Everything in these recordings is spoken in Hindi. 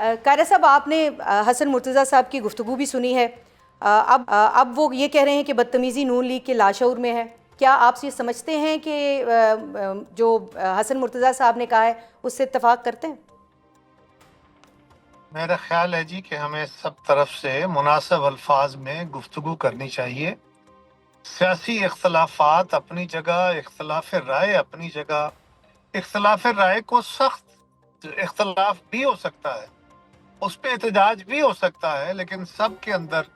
कायरा साहब, आपने हसन मुर्तज़ा साहब की गुफ्तगू भी सुनी है। अब वो ये कह रहे हैं कि बदतमीज़ी नून लीग के लाशऊर में है। क्या आप ये समझते हैं कि जो हसन मुर्तज़ा साहब ने कहा है उससे इत्तफाक करते हैं? मेरा ख्याल है जी कि हमें सब तरफ से मुनासिब अल्फाज में गुफ्तगू करनी चाहिए। सियासी इख्तलाफात अपनी जगह, इख्तलाफ राय अपनी जगह। इख्तलाफ राय को सख्त इख्तलाफ भी हो सकता है, उस पर एहतजाज भी हो सकता है, लेकिन सब के अंदर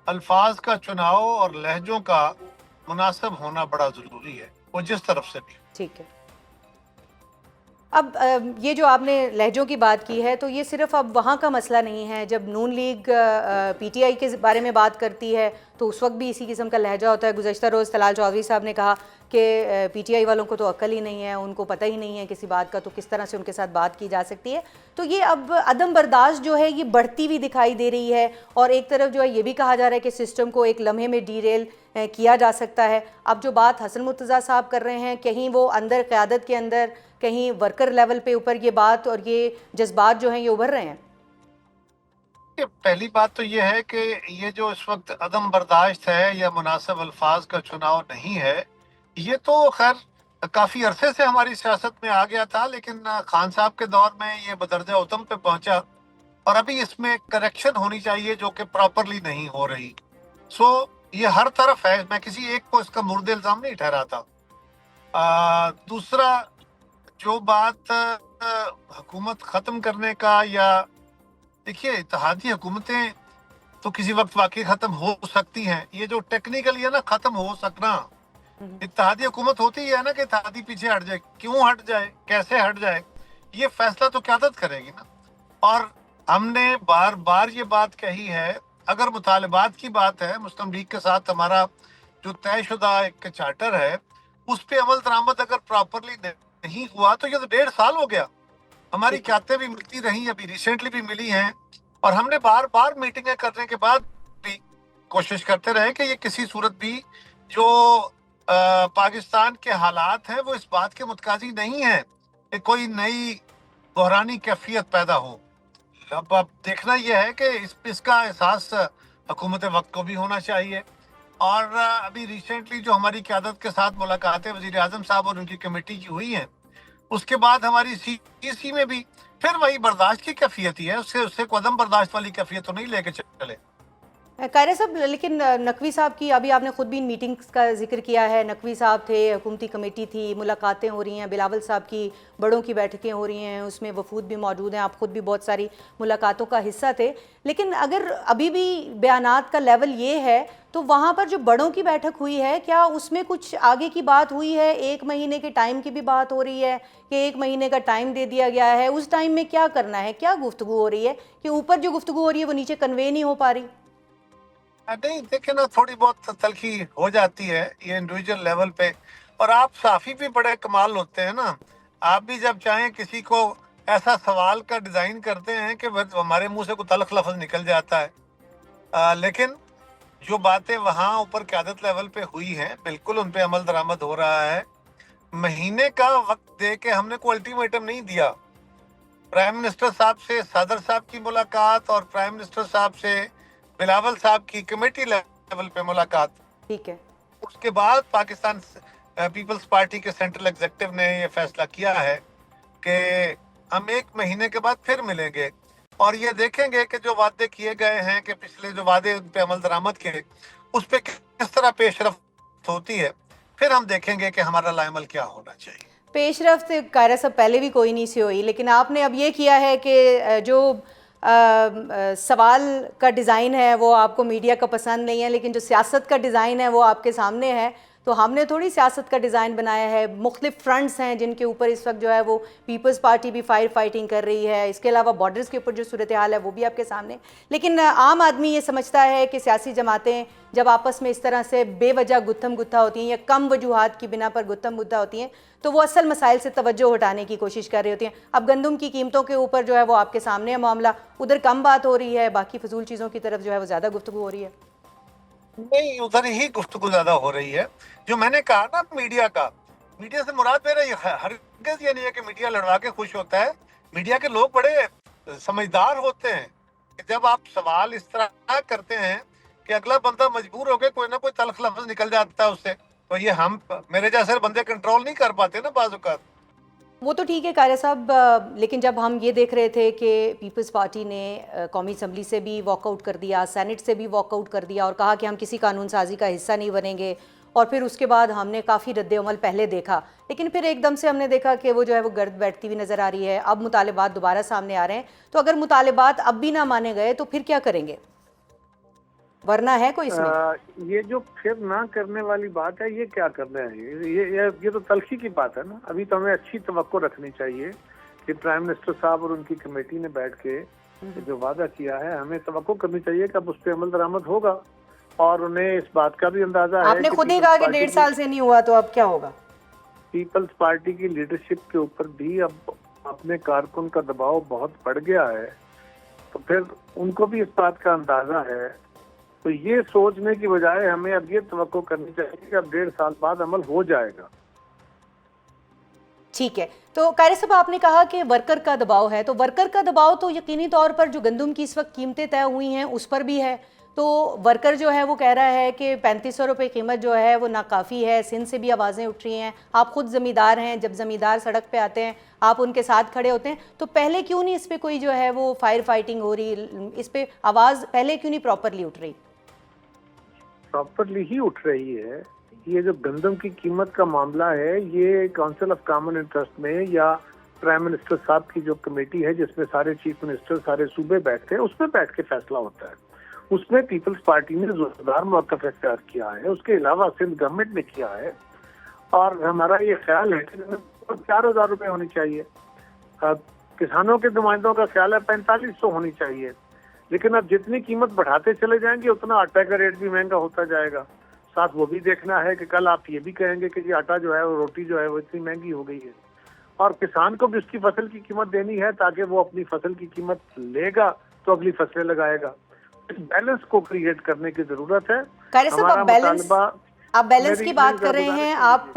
अल्फाज का चुनाव और लहजों का मुनासिब होना बड़ा ज़रूरी है, वो जिस तरफ से भी। ठीक है। अब ये जो आपने लहजों की बात की है, तो ये सिर्फ अब वहाँ का मसला नहीं है। जब नून लीग पीटीआई के बारे में बात करती है तो उस वक्त भी इसी किस्म का लहजा होता है। गुज़श्ता रोज़ तलाल चौधरी साहब ने कहा कि पीटीआई वालों को तो अक्ल ही नहीं है, उनको पता ही नहीं है किसी बात का, तो किस तरह से उनके साथ बात की जा सकती है। तो ये अब अदम बर्दाश्त जो है ये बढ़ती हुई दिखाई दे रही है। और एक तरफ जो है ये भी कहा जा रहा है कि सिस्टम को एक लम्हे में डीरेल किया जा सकता है। अब जो बात हसन मुर्तज़ा साहब कर रहे हैं, कहीं वो अंदर क़यादत के अंदर, कहीं वर्कर लेवल पे ऊपर ये बात और ये जज्बात जो हैं ये उभर रहे हैं। पहली बात तो ये है कि ये जो इस वक्त अदम बर्दाश्त है या मुनासिब अल्फाज का चुनाव नहीं है, ये तो खैर काफी अरसे से हमारी सियासत में आ गया था, लेकिन खान साहब के दौर में ये बदरजा उतम पे पहुंचा और अभी इसमें करेक्शन होनी चाहिए जो कि प्रॉपरली नहीं हो रही। सो ये हर तरफ है, मैं किसी एक को इसका मुर्द इल्जाम नहीं ठहराता। दूसरा, जो बात हुकूमत खत्म करने का, या देखिए इत्तेहादी हुकूमतें तो किसी वक्त वाकई खत्म हो सकती हैं। ये जो टेक्निकली है ना खत्म हो सकना, इत्तेहादी हुकूमत होती है ना कि इत्तेहादी पीछे हट जाए, क्यों हट जाए, कैसे हट जाए, ये फैसला तो क़यादत करेगी ना। और हमने बार बार ये बात कही है, अगर मुतालबात की बात है, मुस्लिम लीग के साथ हमारा जो तयशुदा एक चार्टर है उस पर अमल दरामद अगर प्रॉपरली नहीं हुआ तो ये तो 1.5 साल हो गया। हमारी क्यातें भी मिलती रही, अभी रिसेंटली भी मिली हैं, और हमने बार बार मीटिंगें करने के बाद भी कोशिश करते रहे कि ये किसी सूरत भी जो पाकिस्तान के हालात हैं वो इस बात के मुतकाजी नहीं है कि कोई नई बहरानी कैफियत पैदा हो। अब देखना यह है कि इसका एहसास हुकूमत वक्त को भी होना चाहिए। और अभी रिसेंटली जो हमारी क़यादत के साथ मुलाकातें वज़ीर आज़म साहब और उनकी कमेटी की हुई हैं, उसके बाद हमारी सीसी में भी फिर वही बर्दाश्त की कैफियत ही है, उससे कदम बर्दाश्त वाली कैफियत तो नहीं लेके चले। कायरा साहब, लेकिन नकवी साहब की अभी आपने खुद भी इन मीटिंग्स का जिक्र किया है। नकवी साहब थे, हुकूमती कमेटी थी, मुलाकातें हो रही हैं, बिलावल साहब की बड़ों की बैठकें हो रही हैं, उसमें वफूद भी मौजूद हैं, आप खुद भी बहुत सारी मुलाकातों का हिस्सा थे। लेकिन अगर अभी भी बयानात का लेवल ये है तो वहाँ पर जो बड़ों की बैठक हुई है, क्या उसमें कुछ आगे की बात हुई है? 1 महीने के टाइम की भी बात हो रही है कि 1 महीने का टाइम दे दिया गया है, उस टाइम में क्या करना है, क्या गुफ्तगू हो रही है कि ऊपर जो गुफ्तगू हो रही है वो नीचे कन्वे नहीं हो पा रही? नहीं, देखिए ना, थोड़ी बहुत तलखी हो जाती है ये इंडिविजुअल लेवल पे। और आप साफी भी बड़े कमाल होते हैं ना, आप भी जब चाहें किसी को ऐसा सवाल का डिजाइन करते हैं कि बस हमारे मुंह से कोई तल्ख लफ्ज निकल जाता है। लेकिन जो बातें वहाँ ऊपर क़यादत लेवल पे हुई हैं, बिल्कुल उन पे अमल दरामद हो रहा है। महीने का वक्त दे के हमने कोई अल्टीमेटम नहीं दिया। प्राइम मिनिस्टर साहब से सदर साहब की मुलाकात और प्राइम मिनिस्टर साहब से बिलावल साहब की कमेटी लेवल पे मुलाकात, ठीक है। उसके बाद पाकिस्तान पीपल्स पार्टी के सेंट्रल एग्जीक्यूटिव ने ये फैसला किया है कि हम 1 महीने के बाद फिर मिलेंगे और ये देखेंगे कि जो वादे किए गए हैं, कि पिछले जो वादे उन पे अमल दरामद के, उस पे किस तरह पेशरफ्त होती है। फिर हम देखेंगे कि हमारा लाइमल क्या होना चाहिए। पेशरफ्त कायरा साहब पहले भी कोई नहीं सी हुई, लेकिन आपने अब ये किया है कि जो सवाल का डिज़ाइन है वो आपको मीडिया का पसंद नहीं है, लेकिन जो सियासत का डिज़ाइन है वो आपके सामने है। तो हमने थोड़ी सियासत का डिज़ाइन बनाया है। मुख्तलिफ फ्रंट्स हैं जिनके ऊपर इस वक्त जो है वो पीपल्स पार्टी भी फाइटिंग कर रही है। इसके अलावा बॉर्डर्स के ऊपर जो सूरत हाल है वो भी आपके सामने। लेकिन आम आदमी ये समझता है कि सियासी जमातें जब आपस में इस तरह से बेवजह गुत्थम गुत्था होती हैं या कम वजूहात की बिना पर गुत्थम गुत्था होती हैं, तो वो असल मसाइल से तवज्जो हटाने की कोशिश कर रही होती हैं। अब गंदम की कीमतों के ऊपर जो है वो आपके सामने है मामला, उधर कम बात हो रही है, बाकी फजूल चीज़ों की तरफ जो है वो ज़्यादा गुफ्तगू हो रही है। नहीं, उधर ही गुफ्तगू ज्यादा हो रही है। जो मैंने कहा ना मीडिया का, मीडिया से मुराद मेरा हरगिज़ ये नहीं है कि मीडिया लड़वा के खुश होता है। मीडिया के लोग बड़े समझदार होते हैं कि जब आप सवाल इस तरह करते हैं कि अगला बंदा मजबूर हो गया, कोई ना कोई तल्ख लफ्ज निकल जाता है उससे, तो ये हम मेरे जैसे बंदे कंट्रोल नहीं कर पाते ना बाज़ औक़ात। वो तो ठीक है कारया साहब, लेकिन जब हम ये देख रहे थे कि पीपल्स पार्टी ने कौमी असम्बली से भी वॉकआउट कर दिया, सेनेट से भी वॉकआउट कर दिया और कहा कि हम किसी कानून साजी का हिस्सा नहीं बनेंगे, और फिर उसके बाद हमने काफ़ी रद्द-ए-अमल पहले देखा, लेकिन फिर एकदम से हमने देखा कि वो जो है वो गर्द बैठती हुई नज़र आ रही है। अब मुतालिबात दोबारा सामने आ रहे हैं, तो अगर मुतालिबात अब भी ना माने गए तो फिर क्या करेंगे? वरना है कोई इसमें? ये जो फिर ना करने वाली बात है, ये क्या करना है? ये तो तलखी की बात है ना। अभी तो हमें अच्छी तवक्को रखनी चाहिए कि प्राइम मिनिस्टर साहब और उनकी कमेटी ने बैठ के जो वादा किया है, हमें तवक्को करनी चाहिए कि अब उस पर अमल दरामद होगा, और उन्हें इस बात का भी अंदाजा है। आपने खुद ही कहा कि 1.5 साल से नहीं हुआ, तो अब क्या होगा? पीपल्स पार्टी की लीडरशिप के ऊपर भी अब अपने कारकुन का दबाव बहुत बढ़ गया है, तो फिर उनको भी इस बात का अंदाजा है। तो ये सोचने की बजाय हमें अब ये तवक्को करनी चाहिए कि अब 1.5 साल बाद अमल हो जाएगा। ठीक है, तो कारया साहब आपने कहा कि वर्कर का दबाव है, तो वर्कर का दबाव तो यकीनी तौर पर जो गंदम की इस वक्त कीमतें तय हुई हैं उस पर भी है। तो वर्कर जो है वो कह रहा है कि 3500 रुपये कीमत जो है वो नाकाफ़ी है। सिंध से भी आवाज़ें उठ रही हैं, आप खुद ज़मींदार हैं, जब ज़मींदार सड़क पे आते हैं आप उनके साथ खड़े होते हैं, तो पहले क्यों नहीं इस पर कोई जो है वो फायर फाइटिंग हो रही, इस पर आवाज़ पहले क्यों नहीं प्रॉपरली उठ रही? प्रॉपरली ही उठ रही है। ये जो गंदम की कीमत का मामला है, ये काउंसिल ऑफ कॉमन इंटरेस्ट में या प्राइम मिनिस्टर साहब की जो कमेटी है जिसमें सारे चीफ मिनिस्टर सारे सूबे बैठते हैं, उसमें बैठ के फैसला होता है। उसमें पीपल्स पार्टी ने जोरदार मौक़िफ़ इख्तियार किया है, उसके अलावा सिंध गवर्नमेंट ने किया है, और हमारा ये ख्याल है कि 4,000 रुपये होनी चाहिए। किसानों के नुमाइंदों का ख्याल है 4500 होनी चाहिए। लेकिन अब जितनी कीमत बढ़ाते चले जाएंगे उतना आटा का रेट भी महंगा होता जाएगा। साथ वो भी देखना है कि कल आप ये भी कहेंगे कि ये आटा जो है वो रोटी जो है वो इतनी महंगी हो गई है, और किसान को भी उसकी फसल की कीमत देनी है ताकि वो अपनी फसल की कीमत लेगा तो अगली फसलें लगाएगा। इस बैलेंस को क्रिएट करने की जरूरत है। हमारा मुतालबा, आप बैलेंस की बात कर रहे हैं, आप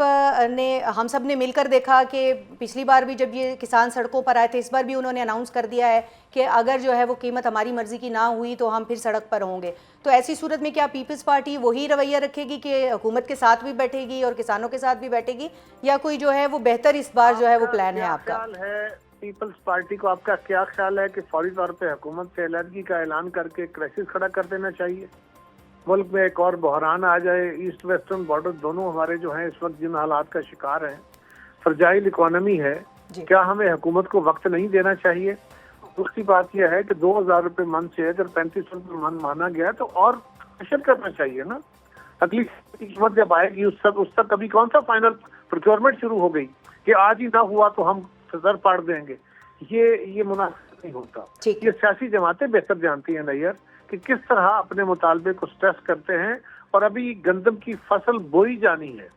ने हम सब ने मिलकर देखा कि पिछली बार भी जब ये किसान सड़कों पर आए थे, इस बार भी उन्होंने अनाउंस कर दिया है कि अगर जो है वो कीमत हमारी मर्जी की ना हुई तो हम फिर सड़क पर होंगे। तो ऐसी सूरत में क्या पीपल्स पार्टी वही रवैया रखेगी कि हुकूमत के साथ भी बैठेगी और किसानों के साथ भी बैठेगी, या कोई जो है वो बेहतर इस बार जो है वो प्लान है आपका? पीपल्स पार्टी को आपका क्या ख्याल है कि फौरी तौर पे हुकूमत से एलर्जी का ऐलान करके क्राइसिस खड़ा कर देना चाहिए? मुल्क में एक और बहरान आ जाए, ईस्ट वेस्टर्न बॉर्डर दोनों हमारे जो हैं इस वक्त जिन हालात का शिकार हैं, फ्रजाइल इकोनॉमी है, क्या हमें हुकूमत को वक्त नहीं देना चाहिए? दूसरी बात यह है कि 2,000 रुपये मन से अगर 3500 रुपये मन माना गया तो और प्रेशर करना चाहिए ना। अगली कीमत जब आएगी उस तक कभी कौन सा फाइनल प्रोक्योरमेंट शुरू हो गई कि आज ही ना हुआ तो हम सर पाड़ देंगे? ये मुनासिब नहीं होता। ये सियासी जमातें बेहतर जानती हैं नैयर कि किस तरह अपने मुतालबे को स्ट्रेस करते हैं, और अभी गंदम की फसल बोई जानी है,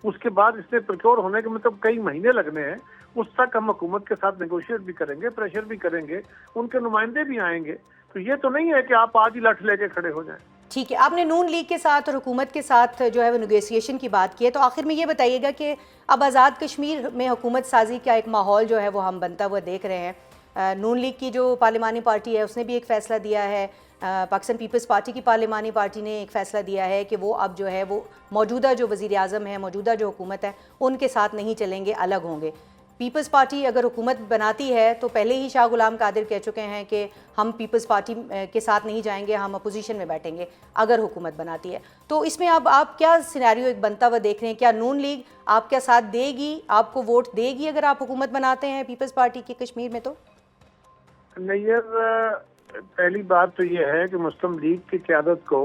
उसके बाद इससे प्रोक्योर होने के मतलब कई महीने लगने हैं। उस तक हम हुकूमत के साथ नेगोशिएट भी करेंगे, प्रेशर भी करेंगे, उनके नुमाइंदे भी आएंगे। तो ये तो नहीं है कि आप आज ही लठ लेके खड़े हो जाएं। ठीक है, आपने नून लीग के साथ और हुकूमत के साथ जो है वो नेगोशिएशन की बात की है, तो आखिर में ये बताइएगा कि अब आज़ाद कश्मीर में हुकूमत साजी का एक माहौल जो है वो हम बनता हुआ देख रहे हैं। नून लीग की जो पार्लिमानी पार्टी है उसने भी एक फ़ैसला दिया है, पाकिस्तान पीपल्स पार्टी की पार्लिमानी पार्टी ने एक फ़ैसला दिया है कि वो अब जो है वो मौजूदा जो वज़ीर आज़म है, मौजूदा जो हुकूमत है उनके साथ नहीं चलेंगे, अलग होंगे। पीपल्स पार्टी अगर हुकूमत बनाती है तो पहले ही शाह गुलाम कादिर कह चुके हैं कि हम पीपल्स पार्टी के साथ नहीं जाएंगे, हम अपोजिशन में बैठेंगे अगर हुकूमत बनाती है। तो इसमें अब आप क्या सिनेरियो एक बनता हुआ देख रहे हैं? क्या नून लीग आपका साथ देगी, आपको वोट देगी अगर आप हुकूमत बनाते हैं पीपल्स पार्टी की कश्मीर में? तो नहीं, पहली बात तो ये है कि मुस्लिम लीग की क़यादत को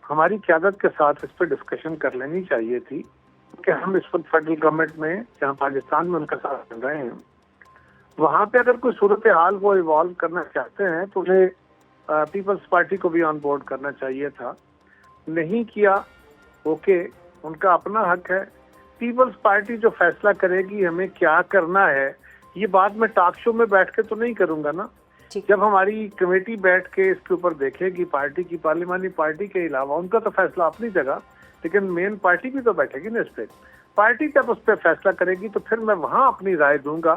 हमारी क़यादत के साथ इस पर डिस्कशन कर लेनी चाहिए थी कि हम इस वक्त फेडरल गवर्नमेंट में जहाँ पाकिस्तान में उनका साथ चल रहे हैं, वहाँ पे अगर कोई सूरत हाल वो इवॉल्व करना चाहते हैं तो उन्हें पीपल्स पार्टी को भी ऑन बोर्ड करना चाहिए था। नहीं किया, ओके, उनका अपना हक है। पीपल्स पार्टी जो फैसला करेगी हमें क्या करना है, ये बात मैं टॉक शो में बैठ के तो नहीं करूँगा ना। जब हमारी कमेटी बैठ के इसके ऊपर देखेगी, पार्टी की पार्लिमानी पार्टी के अलावा उनका तो फैसला अपनी जगह, लेकिन मेन पार्टी भी तो बैठेगी ना इस पे। पार्टी जब उस पर फैसला करेगी तो फिर मैं वहाँ अपनी राय दूंगा